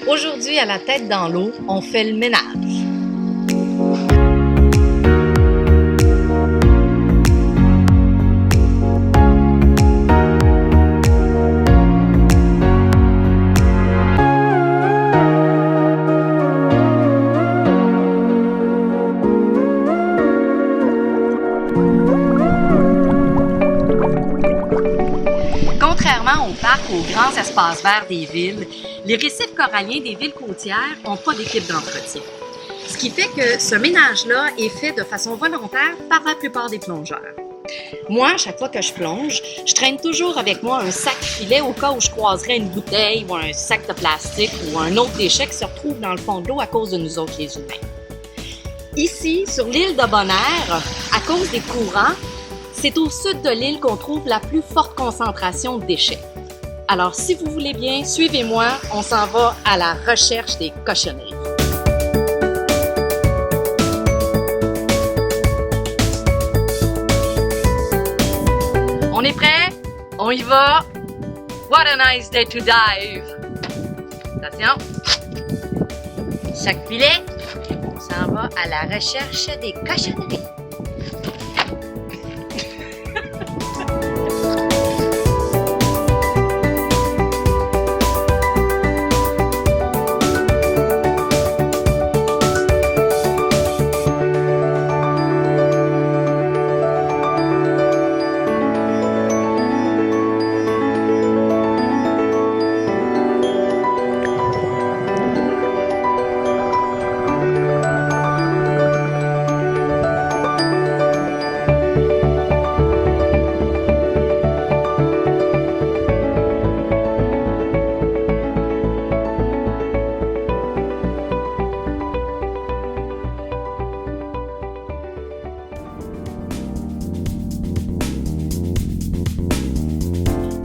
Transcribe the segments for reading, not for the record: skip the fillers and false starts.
Aujourd'hui, à la tête dans l'eau, on fait le ménage. Contrairement aux parcs ou aux grands espaces verts des villes, les récifs coralliens des villes côtières n'ont pas d'équipe d'entretien. Ce qui fait que ce ménage-là est fait de façon volontaire par la plupart des plongeurs. Moi, à chaque fois que je plonge, je traîne toujours avec moi un sac filet au cas où je croiserais une bouteille ou un sac de plastique ou un autre déchet qui se retrouve dans le fond de l'eau à cause de nous autres les humains. Ici, sur l'île de Bonaire, à cause des courants, c'est au sud de l'île qu'on trouve la plus forte concentration de déchets. Alors, si vous voulez bien, suivez-moi, on s'en va à la recherche des cochonneries. On est prêt? On y va! What a nice day to dive! Attention! Chaque filet, on s'en va à la recherche des cochonneries.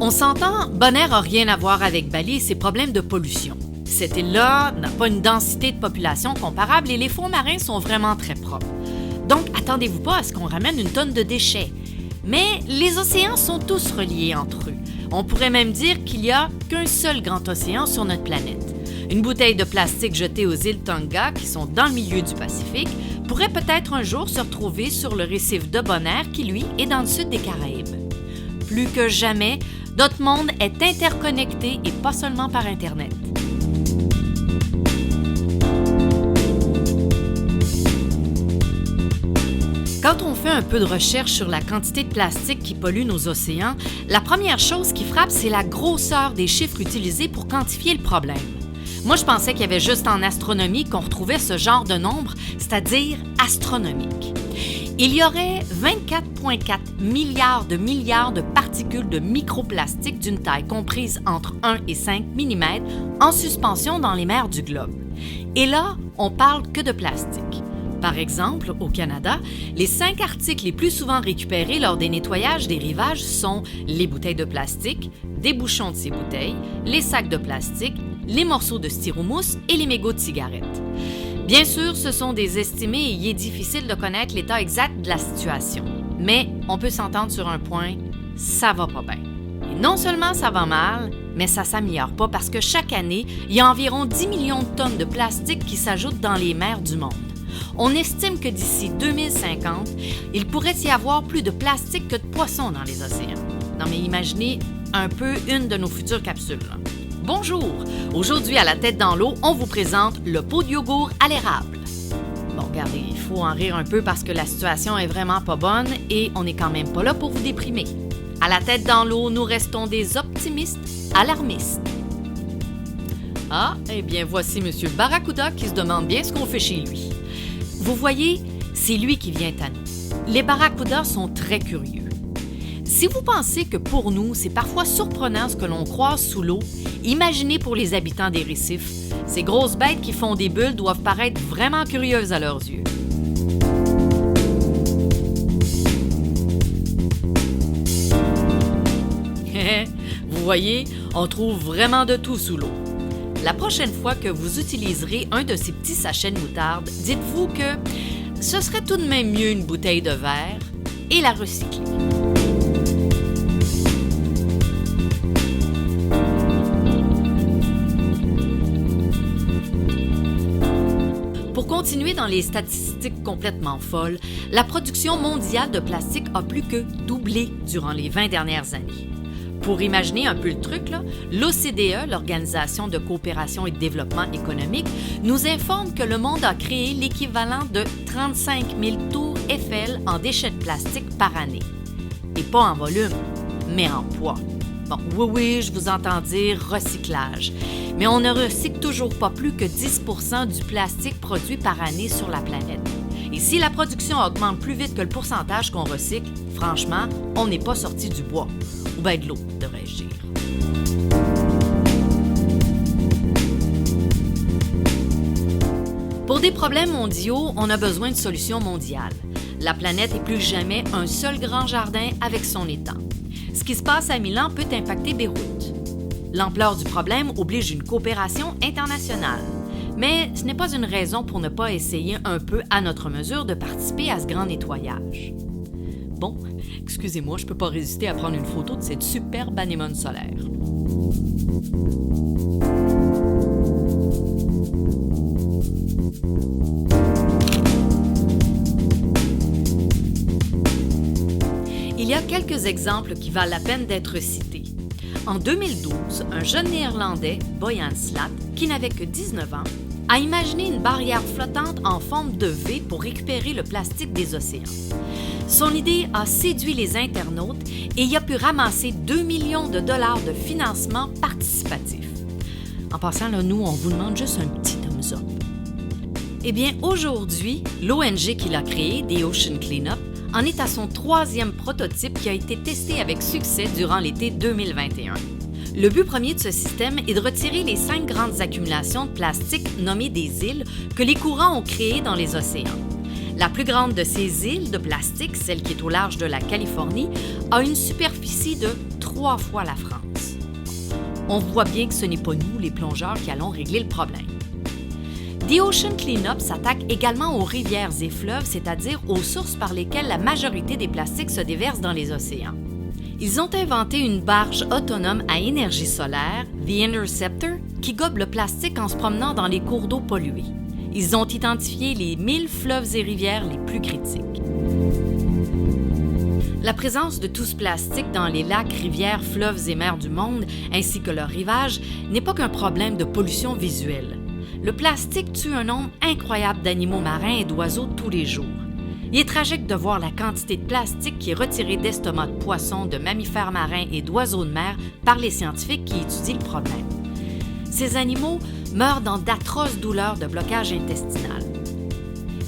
On s'entend, Bonaire n'a rien à voir avec Bali et ses problèmes de pollution. Cette île-là n'a pas une densité de population comparable et les fonds marins sont vraiment très propres. Donc, attendez-vous pas à ce qu'on ramène une tonne de déchets. Mais les océans sont tous reliés entre eux. On pourrait même dire qu'il n'y a qu'un seul grand océan sur notre planète. Une bouteille de plastique jetée aux îles Tonga, qui sont dans le milieu du Pacifique, pourrait peut-être un jour se retrouver sur le récif de Bonaire, qui lui est dans le sud des Caraïbes. Plus que jamais, notre monde est interconnecté et pas seulement par Internet. Quand on fait un peu de recherche sur la quantité de plastique qui pollue nos océans, la première chose qui frappe, c'est la grosseur des chiffres utilisés pour quantifier le problème. Moi, je pensais qu'il y avait juste en astronomie qu'on retrouvait ce genre de nombre, c'est-à-dire astronomique. Il y aurait 24,4 milliards de particules de microplastiques d'une taille comprise entre 1 et 5 mm en suspension dans les mers du globe. Et là, on parle que de plastique. Par exemple, au Canada, les 5 articles les plus souvent récupérés lors des nettoyages des rivages sont les bouteilles de plastique, des bouchons de ces bouteilles, les sacs de plastique, les morceaux de styromousse et les mégots de cigarettes. Bien sûr, ce sont des estimés et il est difficile de connaître l'état exact de la situation. Mais on peut s'entendre sur un point, ça va pas bien. Et non seulement ça va mal, mais ça s'améliore pas parce que chaque année, il y a environ 10 millions de tonnes de plastique qui s'ajoutent dans les mers du monde. On estime que d'ici 2050, il pourrait y avoir plus de plastique que de poissons dans les océans. Non mais imaginez un peu une de nos futures capsules. Bonjour! Aujourd'hui, à la tête dans l'eau, on vous présente le pot de yogourt à l'érable. Bon, regardez, il faut en rire un peu parce que la situation est vraiment pas bonne et on n'est quand même pas là pour vous déprimer. À la tête dans l'eau, nous restons des optimistes alarmistes. Ah, eh bien, voici M. Barracuda qui se demande bien ce qu'on fait chez lui. Vous voyez, c'est lui qui vient à nous. Les barracudas sont très curieux. Si vous pensez que pour nous, c'est parfois surprenant ce que l'on croise sous l'eau, imaginez pour les habitants des récifs. Ces grosses bêtes qui font des bulles doivent paraître vraiment curieuses à leurs yeux. Vous voyez, on trouve vraiment de tout sous l'eau. La prochaine fois que vous utiliserez un de ces petits sachets de moutarde, dites-vous que ce serait tout de même mieux une bouteille de verre et la recycler. Pour continuer dans les statistiques complètement folles, la production mondiale de plastique a plus que doublé durant les 20 dernières années. Pour imaginer un peu le truc, l'OCDE, l'Organisation de coopération et de développement économique, nous informe que le monde a créé l'équivalent de 35 000 tours Eiffel en déchets de plastique par année. Et pas en volume, mais en poids. Bon, oui, je vous entends dire recyclage, mais on ne recycle toujours pas plus que 10 % du plastique produit par année sur la planète. Et si la production augmente plus vite que le pourcentage qu'on recycle, franchement, on n'est pas sorti du bois. Ou bien de l'eau, devrais-je dire. Pour des problèmes mondiaux, on a besoin de solutions mondiales. La planète est plus que jamais un seul grand jardin avec son étang. Ce qui se passe à Milan peut impacter Beyrouth. L'ampleur du problème oblige une coopération internationale. Mais ce n'est pas une raison pour ne pas essayer un peu à notre mesure de participer à ce grand nettoyage. Bon, excusez-moi, je ne peux pas résister à prendre une photo de cette superbe anémone solaire. Il y a quelques exemples qui valent la peine d'être cités. En 2012, un jeune Néerlandais, Boyan Slat, qui n'avait que 19 ans, a imaginé une barrière flottante en forme de V pour récupérer le plastique des océans. Son idée a séduit les internautes et il a pu ramasser 2 millions de dollars de financement participatif. En passant, nous, on vous demande juste un petit thumbs up. Eh bien, aujourd'hui, l'ONG qui l'a créé, The Ocean Cleanup, en est à son 3e prototype qui a été testé avec succès durant l'été 2021. Le but premier de ce système est de retirer les 5 grandes accumulations de plastique nommées des îles que les courants ont créées dans les océans. La plus grande de ces îles de plastique, celle qui est au large de la Californie, a une superficie de 3 fois la France. On voit bien que ce n'est pas nous, les plongeurs, qui allons régler le problème. The Ocean Cleanup s'attaque également aux rivières et fleuves, c'est-à-dire aux sources par lesquelles la majorité des plastiques se déversent dans les océans. Ils ont inventé une barge autonome à énergie solaire, The Interceptor, qui gobe le plastique en se promenant dans les cours d'eau pollués. Ils ont identifié les 1000 fleuves et rivières les plus critiques. La présence de tout ce plastique dans les lacs, rivières, fleuves et mers du monde, ainsi que leurs rivages, n'est pas qu'un problème de pollution visuelle. Le plastique tue un nombre incroyable d'animaux marins et d'oiseaux tous les jours. Il est tragique de voir la quantité de plastique qui est retirée d'estomacs de poissons, de mammifères marins et d'oiseaux de mer par les scientifiques qui étudient le problème. Ces animaux meurent dans d'atroces douleurs de blocage intestinal.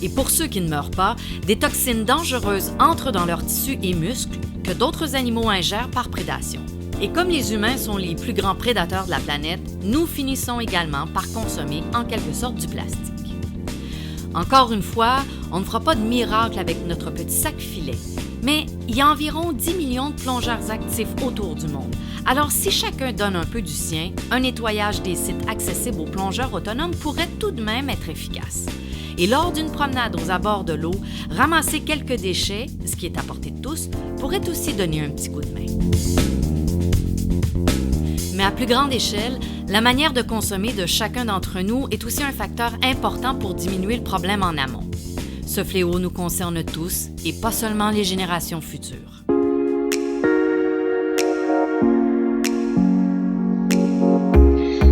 Et pour ceux qui ne meurent pas, des toxines dangereuses entrent dans leurs tissus et muscles que d'autres animaux ingèrent par prédation. Et comme les humains sont les plus grands prédateurs de la planète, nous finissons également par consommer en quelque sorte du plastique. Encore une fois, on ne fera pas de miracle avec notre petit sac filet, mais il y a environ 10 millions de plongeurs actifs autour du monde. Alors si chacun donne un peu du sien, un nettoyage des sites accessibles aux plongeurs autonomes pourrait tout de même être efficace. Et lors d'une promenade aux abords de l'eau, ramasser quelques déchets, ce qui est à portée de tous, pourrait aussi donner un petit coup de main. Mais à plus grande échelle, la manière de consommer de chacun d'entre nous est aussi un facteur important pour diminuer le problème en amont. Ce fléau nous concerne tous et pas seulement les générations futures.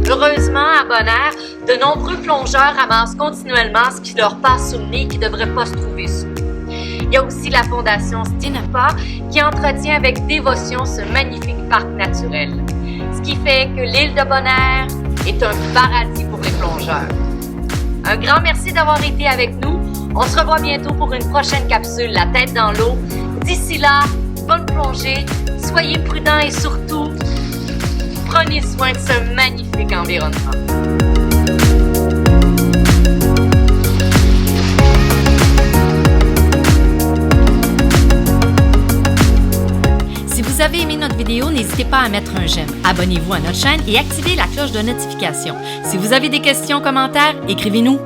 Heureusement, à Bonaire, de nombreux plongeurs ramassent continuellement ce qui leur passe sous le nez et qui ne devrait pas se trouver sous. Il y a aussi la fondation Stinapa qui entretient avec dévotion ce magnifique parc naturel. Ce qui fait que l'île de Bonaire est un paradis pour les plongeurs. Un grand merci d'avoir été avec nous. On se revoit bientôt pour une prochaine capsule La tête dans l'eau. D'ici là, bonne plongée, soyez prudents et surtout, prenez soin de ce magnifique environnement. Si vous avez aimé notre vidéo, n'hésitez pas à mettre un j'aime, abonnez-vous à notre chaîne et activez la cloche de notification. Si vous avez des questions, commentaires, écrivez-nous.